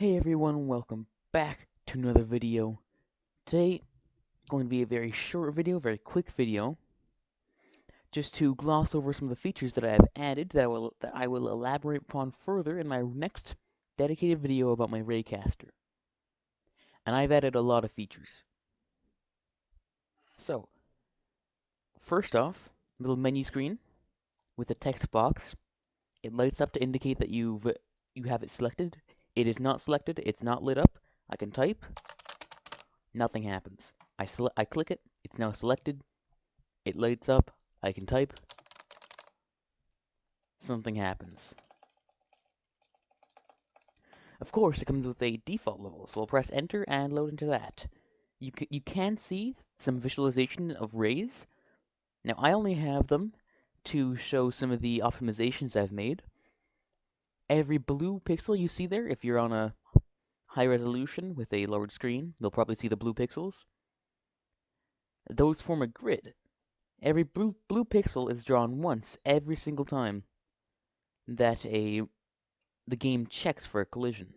Hey everyone, welcome back to another video. Today, going to be a very short video, very quick video, just to gloss over some of the features that I have added that I will elaborate upon further in my next dedicated video about my RAYCASTER. And I've added a lot of features. So, first off, little menu screen with a text box. It lights up to indicate that you have it selected. It is not selected, it's not lit up. I can type, nothing happens. I click it, it's now selected. It lights up, I can type, something happens. Of course, it comes with a default level, so I'll press enter and load into that. You can see some visualization of rays. Now, I only have them to show some of the optimizations I've made. Every blue pixel you see there, if you're on a high resolution with a lowered screen, you'll probably see the blue pixels. Those form a grid. Every blue pixel is drawn once every single time that the game checks for a collision.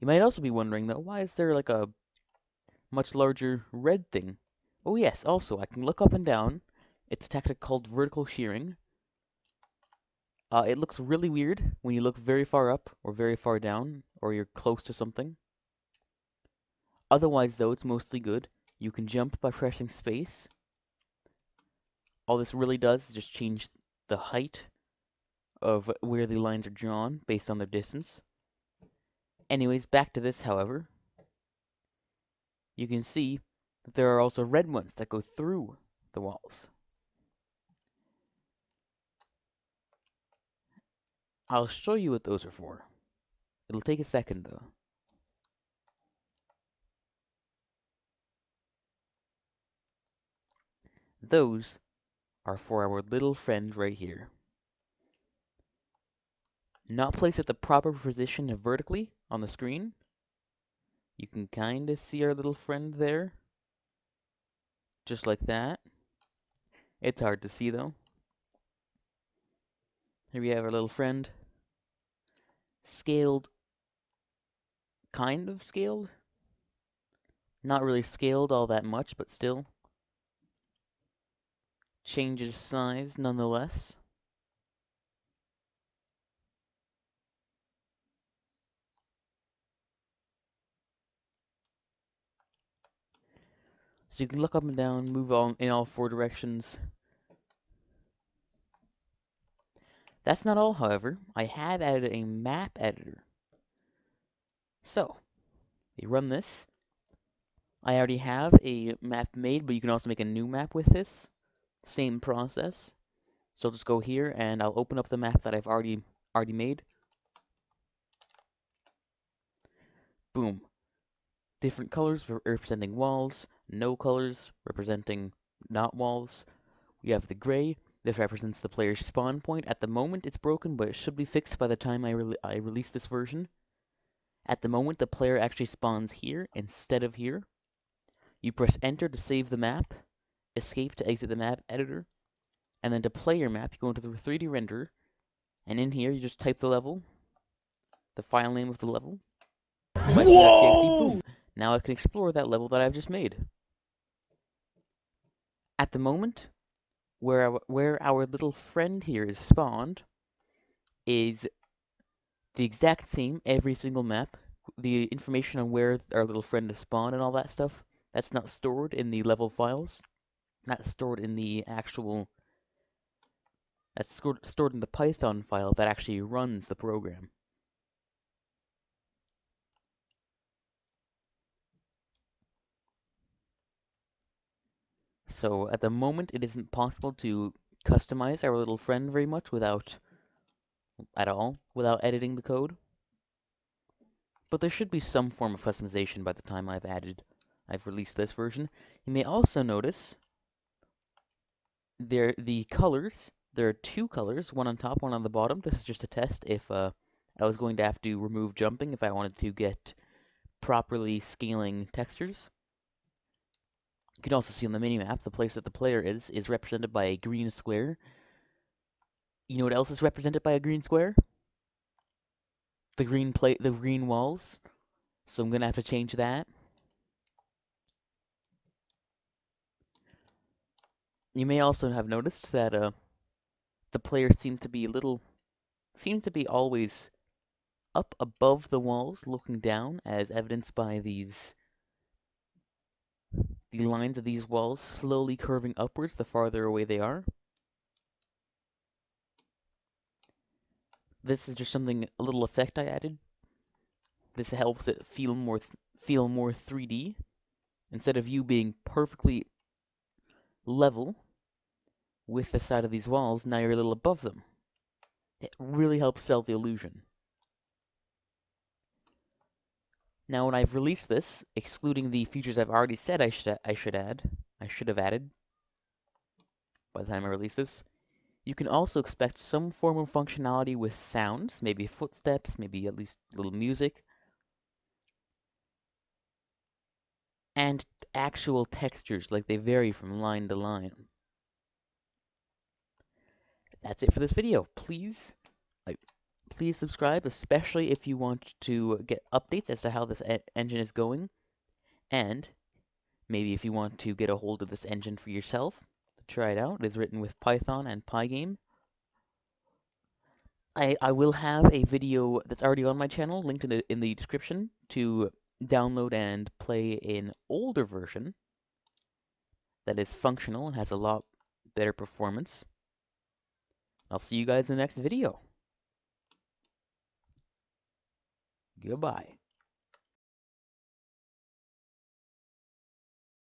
You might also be wondering, though, why is there like a much larger red thing? Oh yes, also, I can look up and down. It's a tactic called vertical shearing. It looks really weird when you look very far up or very far down, or you're close to something. Otherwise, though, it's mostly good. You can jump by pressing space. All this really does is just change the height of where the lines are drawn based on their distance. Anyways, back to this, however. You can see that there are also red ones that go through the walls. I'll show you what those are for. It'll take a second, though. Those are for our little friend right here. Not placed at the proper position vertically on the screen. You can kind of see our little friend there. Just like that. It's hard to see, though. Here we have our little friend. Scaled. Kind of scaled. Not really scaled all that much, but still. Changes size nonetheless. So you can look up and down, move on in all four directions. That's not all, however. I have added a map editor. So, you run this. I already have a map made, but you can also make a new map with this. Same process. So I'll just go here and I'll open up the map that I've already made. Boom. Different colors representing walls, no colors representing not walls. We have the gray. This represents the player's spawn point. At the moment, it's broken, but it should be fixed by the time I release this version. At the moment, the player actually spawns here instead of here. You press enter to save the map, escape to exit the map editor, and then to play your map, you go into the 3D renderer, and in here, you just type the level, the file name of the level, boom. Now I can explore that level that I've just made. At the moment, where our little friend here is spawned is the exact same every single map. The information on where our little friend is spawned and all that stuff, that's not stored in the level files. That's stored in the actual, that's stored in the Python file that actually runs the program. So at the moment, it isn't possible to customize our little friend very much without editing the code. But there should be some form of customization by the time I've released this version. You may also notice the colors. There are two colors, one on top, one on the bottom. This is just a test if I was going to have to remove jumping if I wanted to get properly scaling textures. You can also see on the minimap the place that the player is represented by a green square. You know what else is represented by a green square? the green walls. So I'm gonna have to change that. You may also have noticed that the player seems to be always up above the walls, looking down, as evidenced by the lines of these walls slowly curving upwards the farther away they are. This is just a little effect I added. This helps it feel more 3D. Instead of you being perfectly level with the side of these walls, now you're a little above them. It really helps sell the illusion. Now when I've released this, excluding the features I've already said I should have added by the time I release this, you can also expect some form of functionality with sounds, maybe footsteps, maybe at least little music, and actual textures, like they vary from line to line. That's it for this video. Like, please subscribe, especially if you want to get updates as to how this engine is going, and maybe if you want to get a hold of this engine for yourself, try it out. It is written with Python and Pygame. I will have a video that's already on my channel linked in the description to download and play an older version that is functional and has a lot better performance. I'll see you guys in the next video. Goodbye.